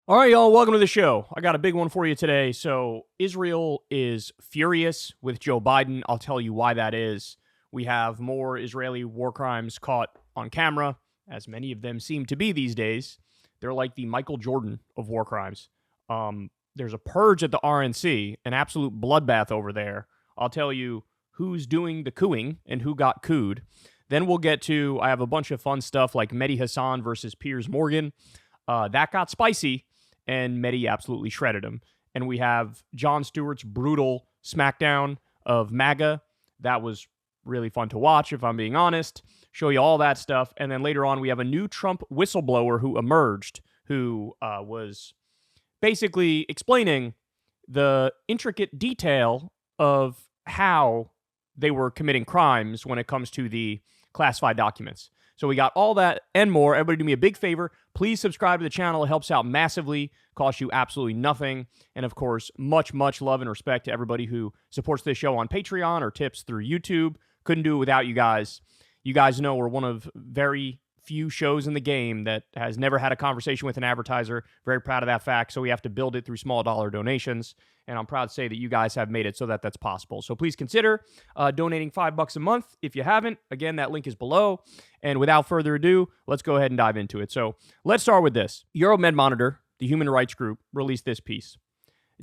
All right, y'all, welcome to the show. I got a big one for you today. So, Israel is furious with Joe Biden. I'll tell you why that is. We have more Israeli war crimes caught on camera, as many of them seem to be these days. They're like the Michael Jordan of war crimes. There's a purge at the RNC, an absolute bloodbath over there. I'll tell you who's doing the cooing and who got cooed. Then we'll get to, I have a bunch of fun stuff like Mehdi Hassan versus Piers Morgan. That got spicy. And Mehdi absolutely shredded him. And we have Jon Stewart's brutal smackdown of MAGA. That was really fun to watch, if I'm being honest. Show you all that stuff. And then later on, we have a new Trump whistleblower who emerged, who was basically explaining the intricate detail of how they were committing crimes when it comes to the classified documents. So we got all that and more. Everybody do me a big favor. Please subscribe to the channel. It helps out massively. Costs you absolutely nothing. And of course, much, much love and respect to everybody who supports this show on Patreon or tips through YouTube. Couldn't do it without you guys. You guys know we're one of very few shows in the game that has never had a conversation with an advertiser. Very proud of that fact. So we have to build it through small dollar donations. And I'm proud to say that you guys have made it so that that's possible. So please consider donating $5 a month if you haven't. Again, that link is below. And without further ado, let's go ahead and dive into it. So let's start with this. Euromed Monitor, the human rights group, released this piece.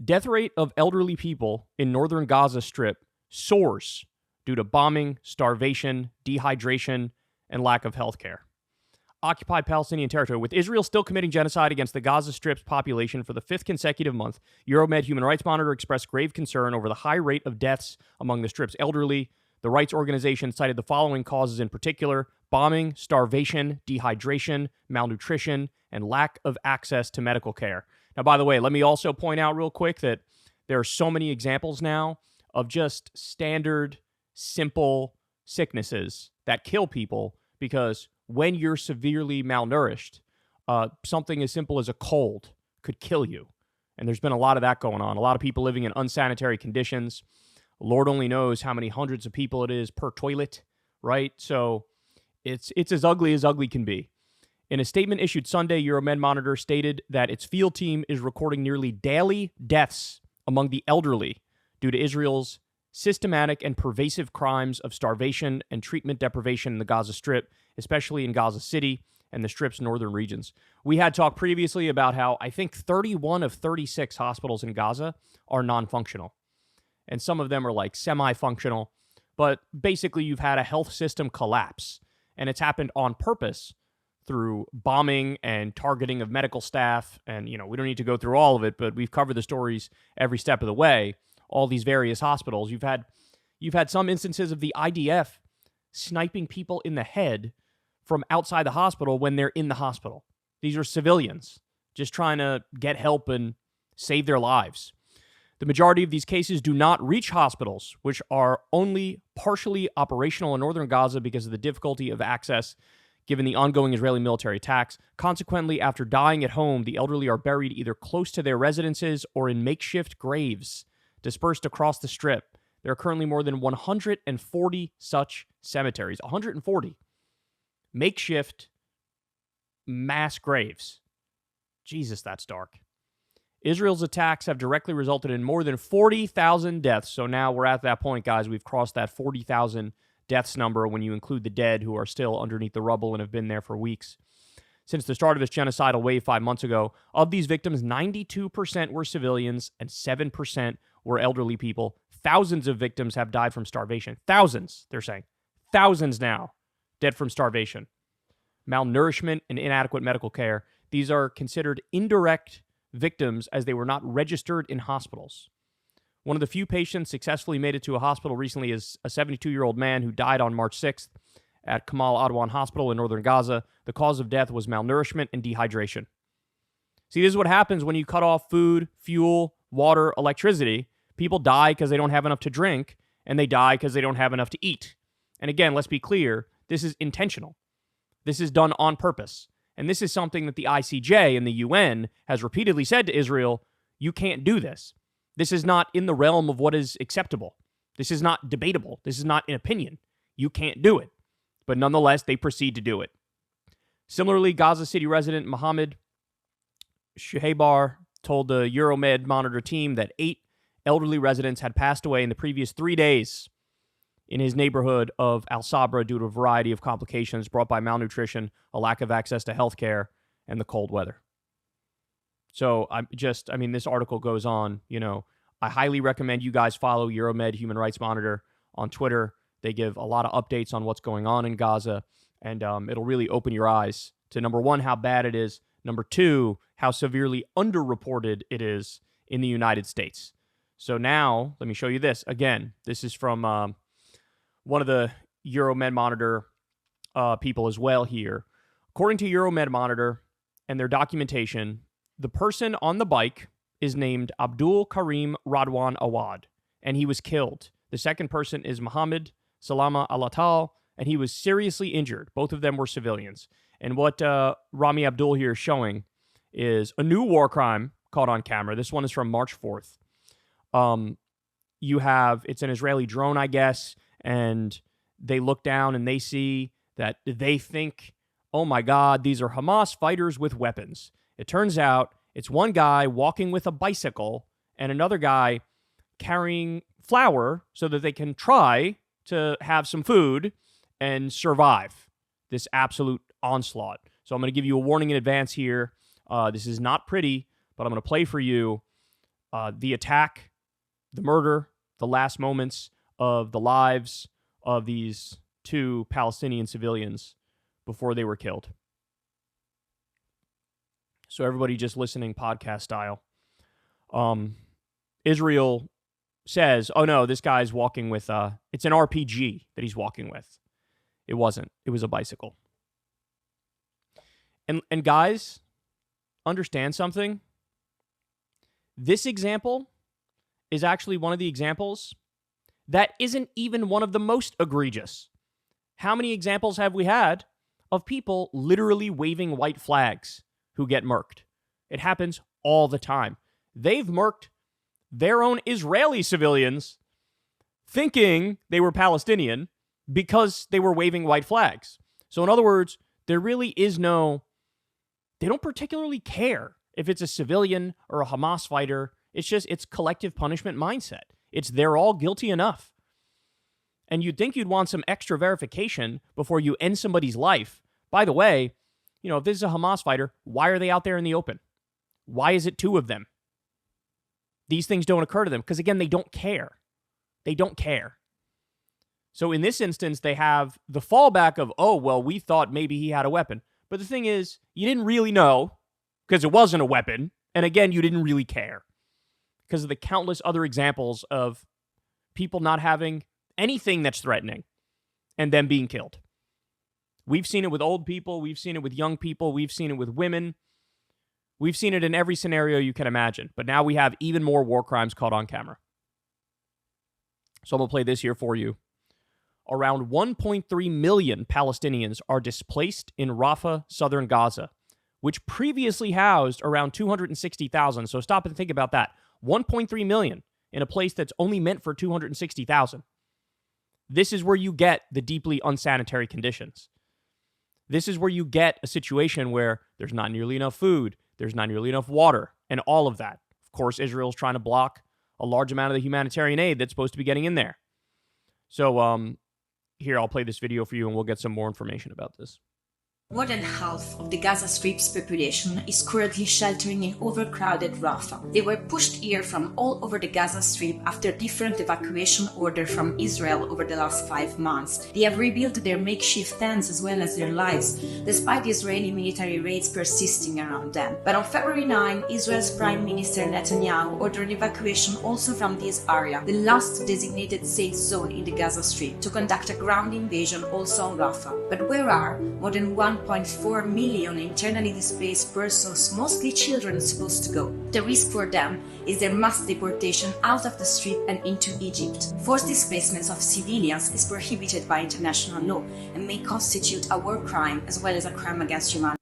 Death rate of elderly people in northern Gaza Strip soars due to bombing, starvation, dehydration, and lack of health care. Occupied Palestinian territory, with Israel still committing genocide against the Gaza Strip's population for the fifth consecutive month, Euromed Human Rights Monitor expressed grave concern over the high rate of deaths among the Strip's elderly. The rights organization cited the following causes in particular: bombing, starvation, dehydration, malnutrition, and lack of access to medical care. Now, by the way, let me also point out real quick that there are so many examples now of just standard, simple sicknesses that kill people because when you're severely malnourished, something as simple as a cold could kill you. And there's been a lot of that going on. A lot of people living in unsanitary conditions. Lord only knows how many hundreds of people it is per toilet, right? So it's as ugly can be. In a statement issued Sunday, Euromed Monitor stated that its field team is recording nearly daily deaths among the elderly due to Israel's systematic and pervasive crimes of starvation and treatment deprivation in the Gaza Strip, especially in Gaza City and the Strip's northern regions. We had talked previously about how I think 31 of 36 hospitals in Gaza are non-functional. And some of them are like semi-functional. But basically, you've had a health system collapse. And it's happened on purpose through bombing and targeting of medical staff. And, we don't need to go through all of it, but we've covered the stories every step of the way. All these various hospitals. You've had some instances of the IDF sniping people in the head from outside the hospital when they're in the hospital. These are civilians just trying to get help and save their lives. The majority of these cases do not reach hospitals, which are only partially operational in northern Gaza because of the difficulty of access given the ongoing Israeli military attacks. Consequently, after dying at home, the elderly are buried either close to their residences or in makeshift graves dispersed across the Strip. There are currently more than 140 such cemeteries. 140. Makeshift mass graves. Jesus, that's dark. Israel's attacks have directly resulted in more than 40,000 deaths. So now we're at that point, guys. We've crossed that 40,000 deaths number when you include the dead who are still underneath the rubble and have been there for weeks. Since the start of this genocidal wave 5 months ago, of these victims, 92% were civilians and 7% were elderly people. Thousands of victims have died from starvation. Thousands, they're saying. Thousands now dead from starvation. Malnourishment and inadequate medical care. These are considered indirect victims as they were not registered in hospitals. One of the few patients successfully made it to a hospital recently is a 72-year-old man who died on March 6th at Kamal Adwan Hospital in northern Gaza. The cause of death was malnourishment and dehydration. See, this is what happens when you cut off food, fuel, water, electricity. People die because they don't have enough to drink, and they die because they don't have enough to eat. And again, let's be clear, this is intentional. This is done on purpose. And this is something that the ICJ and the UN has repeatedly said to Israel, you can't do this. This is not in the realm of what is acceptable. This is not debatable. This is not an opinion. You can't do it. But nonetheless, they proceed to do it. Similarly, Gaza City resident Ahmed Shehabar told the Euromed Monitor team that 8 elderly residents had passed away in the previous 3 days in his neighborhood of Al Sabra due to a variety of complications brought by malnutrition, a lack of access to health care, and the cold weather. So this article goes on, I highly recommend you guys follow Euromed Human Rights Monitor on Twitter. They give a lot of updates on what's going on in Gaza, and it'll really open your eyes to, number one, how bad it is, number two, how severely underreported it is in the United States. So now, let me show you this. Again, this is from one of the Euromed Monitor people as well here. According to Euromed Monitor and their documentation, the person on the bike is named Abdul Karim Radwan Awad, and he was killed. The second person is Mohammed Salama Alatal, and he was seriously injured. Both of them were civilians. And what Rami Abdul here is showing is a new war crime caught on camera. This one is from March 4th. It's an Israeli drone, I guess, and they look down and they see that they think, oh my God, these are Hamas fighters with weapons. It turns out it's one guy walking with a bicycle and another guy carrying flour so that they can try to have some food and survive this absolute onslaught. So I'm going to give you a warning in advance here. This is not pretty, but I'm going to play for you the attack, the murder, the last moments of the lives of these 2 Palestinian civilians before they were killed. So everybody just listening podcast style. Israel says, oh no, this guy's walking with, it's an RPG that he's walking with. It wasn't. It was a bicycle. And guys, understand something. This example is actually one of the examples that isn't even one of the most egregious. How many examples have we had of people literally waving white flags who get murked? It happens all the time. They've murked their own Israeli civilians thinking they were Palestinian because they were waving white flags. So in other words, there really is they don't particularly care if it's a civilian or a Hamas fighter. It's collective punishment mindset. It's they're all guilty enough. And you'd think you'd want some extra verification before you end somebody's life. By the way, if this is a Hamas fighter, why are they out there in the open? Why is it 2 of them? These things don't occur to them because, again, they don't care. They don't care. So in this instance, they have the fallback of, oh, well, we thought maybe he had a weapon. But the thing is, you didn't really know because it wasn't a weapon. And again, you didn't really care because of the countless other examples of people not having anything that's threatening and them being killed. We've seen it with old people. We've seen it with young people. We've seen it with women. We've seen it in every scenario you can imagine. But now we have even more war crimes caught on camera. So I'm going to play this here for you. Around 1.3 million Palestinians are displaced in Rafah, southern Gaza, which previously housed around 260,000. So stop and think about that. 1.3 million in a place that's only meant for 260,000. This is where you get the deeply unsanitary conditions. This is where you get a situation where there's not nearly enough food, there's not nearly enough water, and all of that. Of course, Israel's trying to block a large amount of the humanitarian aid that's supposed to be getting in there. So, here, I'll play this video for you and we'll get some more information about this. More than half of the Gaza Strip's population is currently sheltering in overcrowded Rafah. They were pushed here from all over the Gaza Strip after different evacuation orders from Israel over the last 5 months. They have rebuilt their makeshift tents as well as their lives, despite the Israeli military raids persisting around them. But on February 9, Israel's Prime Minister Netanyahu ordered evacuation also from this area, the last designated safe zone in the Gaza Strip, to conduct a ground invasion also on Rafah. But where are more than 1.4 million internally displaced persons, mostly children, supposed to go? The risk for them is their mass deportation out of the Strip and into Egypt. Forced displacement of civilians is prohibited by international law and may constitute a war crime as well as a crime against humanity.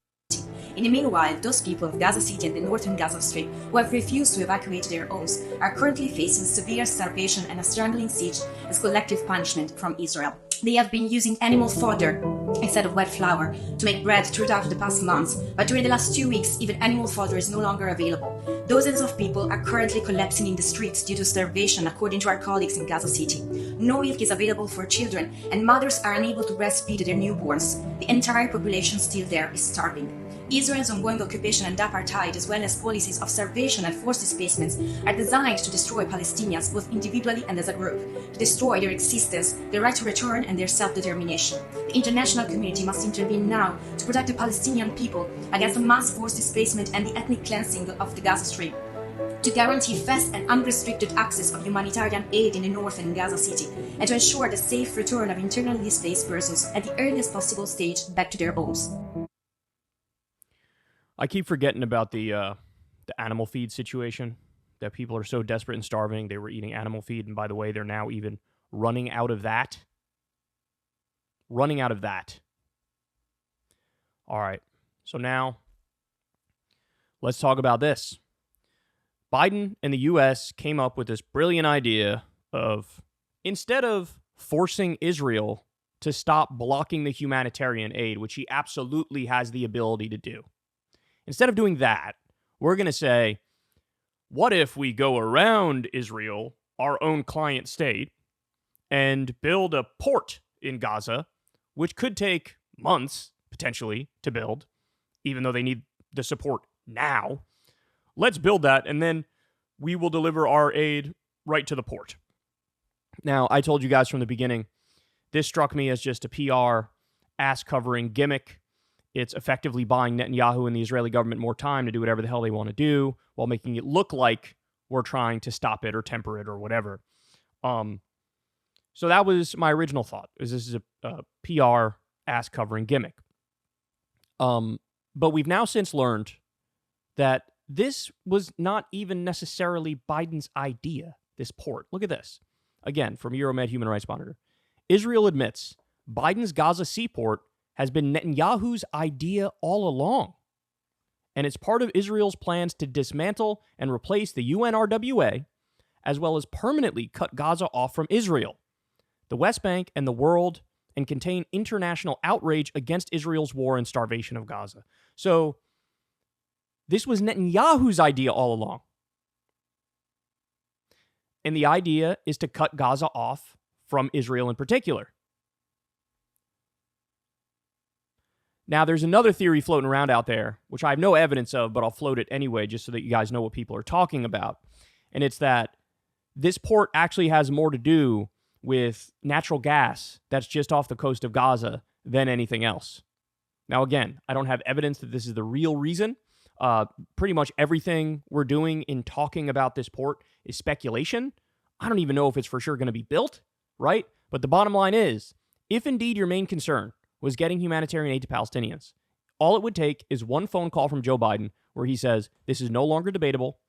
In the meanwhile, those people of Gaza City and the northern Gaza Strip who have refused to evacuate their homes are currently facing severe starvation and a strangling siege as collective punishment from Israel. They have been using animal fodder instead of wet flour to make bread throughout the past months, but during the last 2 weeks, even animal fodder is no longer available. Dozens of people are currently collapsing in the streets due to starvation, according to our colleagues in Gaza City. No milk is available for children, and mothers are unable to breastfeed their newborns. The entire population still there is starving. Israel's ongoing occupation and apartheid, as well as policies of starvation and forced displacements, are designed to destroy Palestinians both individually and as a group, to destroy their existence, their right to return, and their self-determination. The international community must intervene now to protect the Palestinian people against the mass forced displacement and the ethnic cleansing of the Gaza Strip, to guarantee fast and unrestricted access of humanitarian aid in the north and in Gaza City, and to ensure the safe return of internally displaced persons at the earliest possible stage back to their homes. I keep forgetting about the animal feed situation, that people are so desperate and starving, they were eating animal feed, and by the way, they're now even running out of that. Running out of that. All right, so now let's talk about this. Biden and the U.S. came up with this brilliant idea of, instead of forcing Israel to stop blocking the humanitarian aid, which he absolutely has the ability to do, instead of doing that, we're going to say, what if we go around Israel, our own client state, and build a port in Gaza, which could take months, potentially, to build, even though they need the support now. Let's build that, and then we will deliver our aid right to the port. Now, I told you guys from the beginning, this struck me as just a PR ass-covering gimmick. It's effectively buying Netanyahu and the Israeli government more time to do whatever the hell they want to do while making it look like we're trying to stop it or temper it or whatever. So that was my original thought, is this is a PR ass-covering gimmick. But we've now since learned that this was not even necessarily Biden's idea, this port. Look at this. Again, from Euromed Human Rights Monitor. Israel admits Biden's Gaza seaport has been Netanyahu's idea all along, and it's part of Israel's plans to dismantle and replace the UNRWA, as well as permanently cut Gaza off from Israel, the West Bank, and the world, and contain international outrage against Israel's war and starvation of Gaza. So, this was Netanyahu's idea all along. And the idea is to cut Gaza off from Israel in particular. Now, there's another theory floating around out there, which I have no evidence of, but I'll float it anyway, just so that you guys know what people are talking about. And it's that this port actually has more to do with natural gas that's just off the coast of Gaza than anything else. Now, again, I don't have evidence that this is the real reason. Pretty much everything we're doing in talking about this port is speculation. I don't even know if it's for sure going to be built, right? But the bottom line is, if indeed your main concern was getting humanitarian aid to Palestinians, all it would take is one phone call from Joe Biden where he says, this is no longer debatable.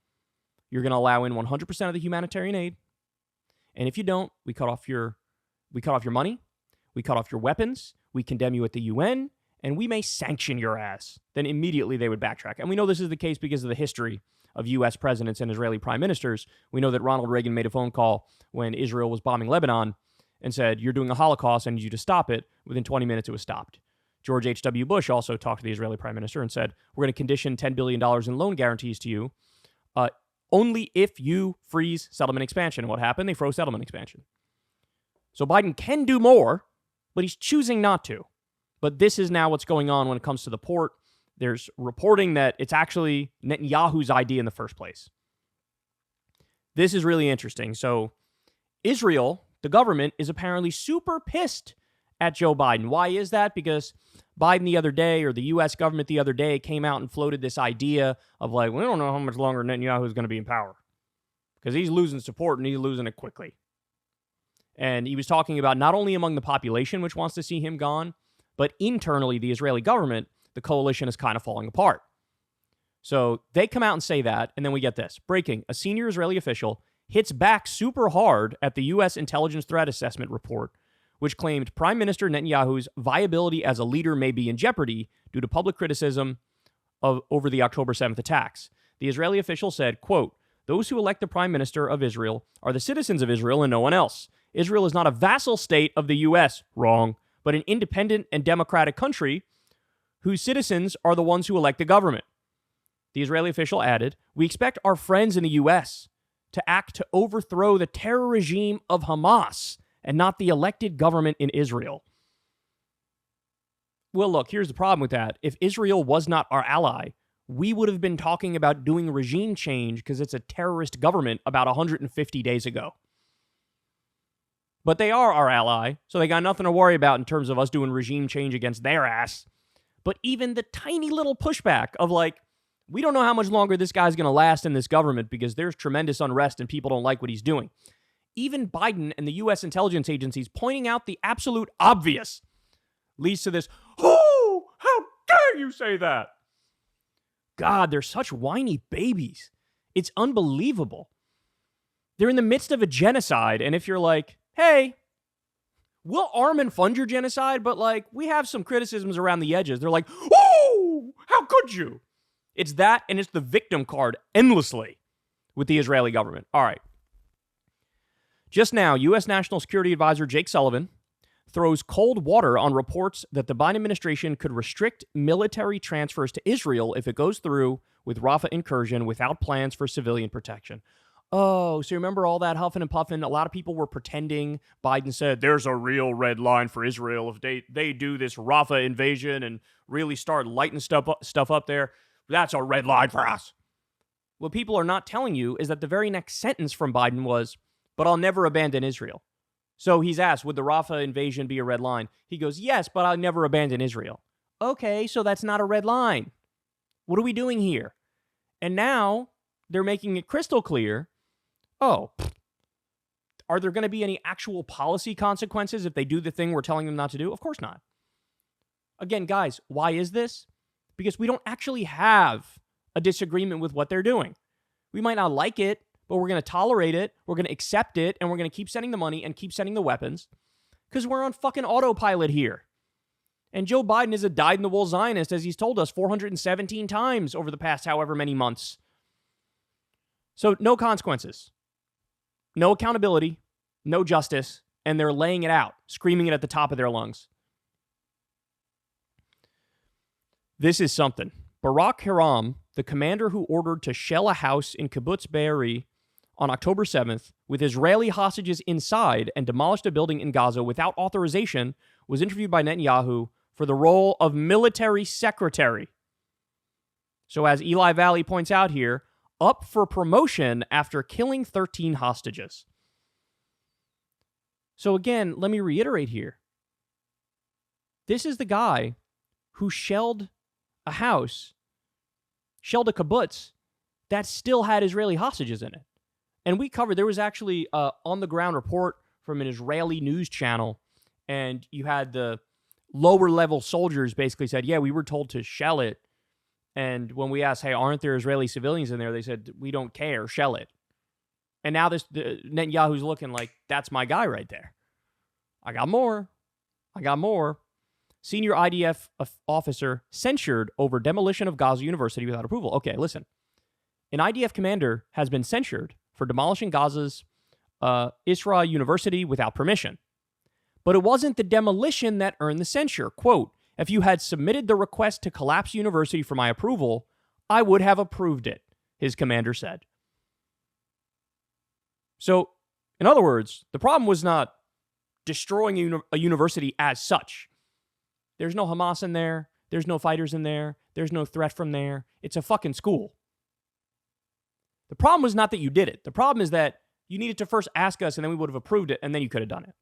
You're going to allow in 100% of the humanitarian aid. And if you don't, we cut off your money, we cut off your weapons, we condemn you at the UN, and we may sanction your ass. Then immediately they would backtrack. And we know this is the case because of the history of U.S. presidents and Israeli prime ministers. We know that Ronald Reagan made a phone call when Israel was bombing Lebanon and said, you're doing a Holocaust, I need you to stop it. Within 20 minutes, it was stopped. George H.W. Bush also talked to the Israeli prime minister and said, we're going to condition $10 billion in loan guarantees to you only if you freeze settlement expansion. And what happened? They froze settlement expansion. So Biden can do more, but he's choosing not to. But this is now what's going on when it comes to the port. There's reporting that it's actually Netanyahu's idea in the first place. This is really interesting. So Israel, the government, is apparently super pissed at Joe Biden. Why is that? Because Biden the other day, or the U.S. government the other day, came out and floated this idea of like, we don't know how much longer Netanyahu is going to be in power because he's losing support and he's losing it quickly. And he was talking about not only among the population, which wants to see him gone, but internally, the Israeli government, the coalition is kind of falling apart. So they come out and say that, and then we get this. Breaking, a senior Israeli official hits back super hard at the U.S. intelligence threat assessment report, which claimed Prime Minister Netanyahu's viability as a leader may be in jeopardy due to public criticism over the October 7th attacks. The Israeli official said, quote, those who elect the Prime Minister of Israel are the citizens of Israel and no one else. Israel is not a vassal state of the U.S. Wrong. but an independent and democratic country whose citizens are the ones who elect the government. The Israeli official added, "We expect our friends in the U.S. to act to overthrow the terror regime of Hamas and not the elected government in Israel." Well, look, here's the problem with that. If Israel was not our ally, we would have been talking about doing regime change because it's a terrorist government about 150 days ago. But they are our ally, so they got nothing to worry about in terms of us doing regime change against their ass. But even the tiny little pushback of like, we don't know how much longer this guy's going to last in this government because there's tremendous unrest and people don't like what he's doing. Even Biden and the U.S. intelligence agencies pointing out the absolute obvious leads to this, "Oh, how dare you say that?" God, they're such whiny babies. It's unbelievable. They're in the midst of a genocide, and if you're like, hey, we'll arm and fund your genocide, but like, we have some criticisms around the edges, they're like, "Oh, how could you?" It's that, and it's the victim card endlessly with the Israeli government. All right. Just now, U.S. National Security Advisor Jake Sullivan throws cold water on reports that the Biden administration could restrict military transfers to Israel if it goes through with Rafah incursion without plans for civilian protection. Oh, so remember all that huffing and puffing? A lot of people were pretending Biden said there's a real red line for Israel if they do this Rafah invasion and really start lighting stuff up there. That's a red line for us. What people are not telling you is that the very next sentence from Biden was, "But I'll never abandon Israel." So he's asked, would the Rafah invasion be a red line? He goes, "Yes, but I'll never abandon Israel." Okay, so that's not a red line. What are we doing here? And now they're making it crystal clear. Oh, are there going to be any actual policy consequences if they do the thing we're telling them not to do? Of course not. Again, guys, why is this? Because we don't actually have a disagreement with what they're doing. We might not like it, but we're going to tolerate it, we're going to accept it, and we're going to keep sending the money and keep sending the weapons because we're on fucking autopilot here. And Joe Biden is a dyed-in-the-wool Zionist, as he's told us 417 times over the past however many months. So no consequences, no accountability, no justice, and they're laying it out, screaming it at the top of their lungs. This is something. Barak Hiram, the commander who ordered to shell a house in Kibbutz Be'eri on October 7th with Israeli hostages inside and demolished a building in Gaza without authorization, was interviewed by Netanyahu for the role of military secretary. So as Eli Valley points out here, up for promotion after killing 13 hostages. So again, let me reiterate here. This is the guy who shelled a house, shelled a kibbutz that still had Israeli hostages in it. And we covered, there was actually an on-the-ground report from an Israeli news channel, and you had the lower-level soldiers basically said, yeah, we were told to shell it. And when we asked, hey, aren't there Israeli civilians in there? They said, we don't care, shell it. And now Netanyahu's looking like, that's my guy right there. I got more. Senior IDF officer censured over demolition of Gaza University without approval. Okay, listen. An IDF commander has been censured for demolishing Gaza's Isra University without permission. But it wasn't the demolition that earned the censure. Quote, if you had submitted the request to collapse university for my approval, I would have approved it, his commander said. So, in other words, the problem was not destroying a university as such. There's no Hamas in there. There's no fighters in there. There's no threat from there. It's a fucking school. The problem was not that you did it. The problem is that you needed to first ask us and then we would have approved it and then you could have done it.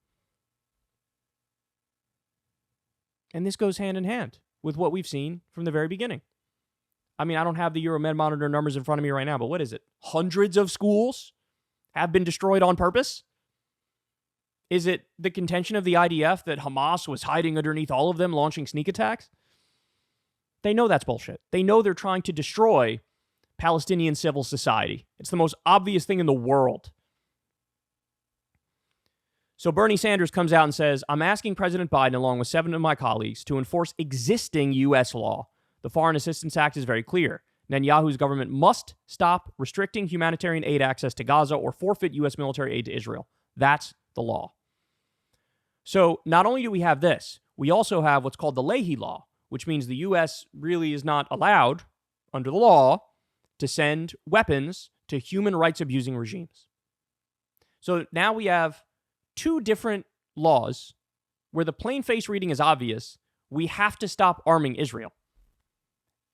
And this goes hand in hand with what we've seen from the very beginning. I mean, I don't have the Euromed Monitor numbers in front of me right now, but what is it? Hundreds of schools have been destroyed on purpose? Is it the contention of the IDF that Hamas was hiding underneath all of them, launching sneak attacks? They know that's bullshit. They know they're trying to destroy Palestinian civil society. It's the most obvious thing in the world. So Bernie Sanders comes out and says, I'm asking President Biden, along with 7 of my colleagues, to enforce existing U.S. law. The Foreign Assistance Act is very clear. Netanyahu's government must stop restricting humanitarian aid access to Gaza or forfeit U.S. military aid to Israel. That's the law. So not only do we have this, We also have what's called the Leahy Law, which means the U.S. really is not allowed, under the law, to send weapons to human rights abusing regimes. So now we have two different laws where the plain face reading is obvious. We have to stop arming Israel.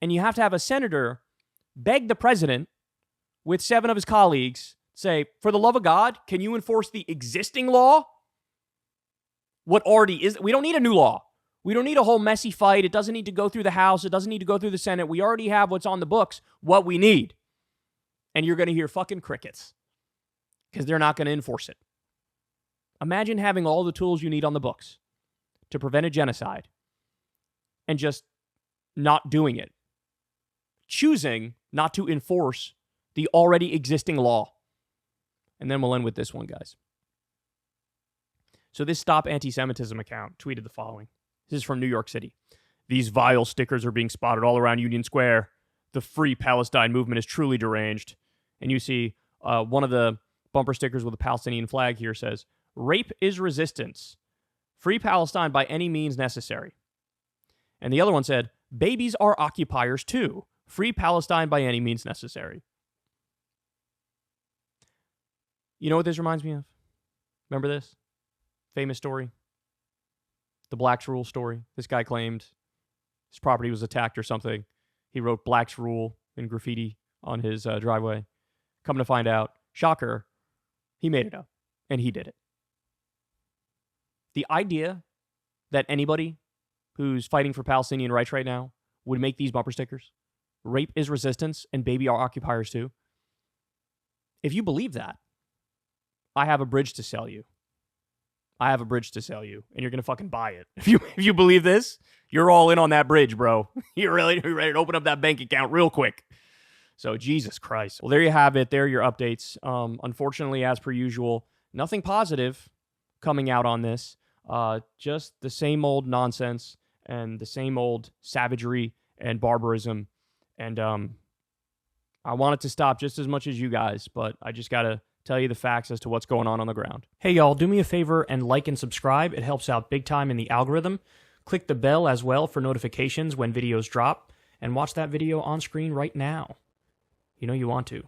And you have to have a senator beg the president with 7 of his colleagues, say, for the love of God, can you enforce the existing law? What already is, we don't need a new law. We don't need a whole messy fight. It doesn't need to go through the House. It doesn't need to go through the Senate. We already have what's on the books, what we need. And you're going to hear fucking crickets because they're not going to enforce it. Imagine having all the tools you need on the books to prevent a genocide and just not doing it. Choosing not to enforce the already existing law. And then we'll end with this one, guys. So this Stop Anti-Semitism account tweeted the following. This is from New York City. These vile stickers are being spotted all around Union Square. The Free Palestine movement is truly deranged. And you see one of the bumper stickers with a Palestinian flag here says, rape is resistance. Free Palestine by any means necessary. And the other one said, babies are occupiers too. Free Palestine by any means necessary. You know what this reminds me of? Remember this? Famous story. The Blacks Rule story. This guy claimed his property was attacked or something. He wrote Blacks Rule in graffiti on his driveway. Come to find out, shocker, he made it up. And he did it. The idea that anybody who's fighting for Palestinian rights right now would make these bumper stickers, rape is resistance and baby are occupiers too. If you believe that, I have a bridge to sell you. I have a bridge to sell you, and you're going to fucking buy it. If you believe this, you're all in on that bridge, bro. You're ready to open up that bank account real quick. So, Jesus Christ. Well, there you have it. There are your updates. Unfortunately, as per usual, nothing positive coming out on this. Just the same old nonsense and the same old savagery and barbarism. And I want it to stop just as much as you guys, but I just got to tell you the facts as to what's going on the ground. Hey, y'all, do me a favor and like and subscribe. It helps out big time in the algorithm. Click the bell as well for notifications when videos drop, and watch that video on screen right now. You know you want to.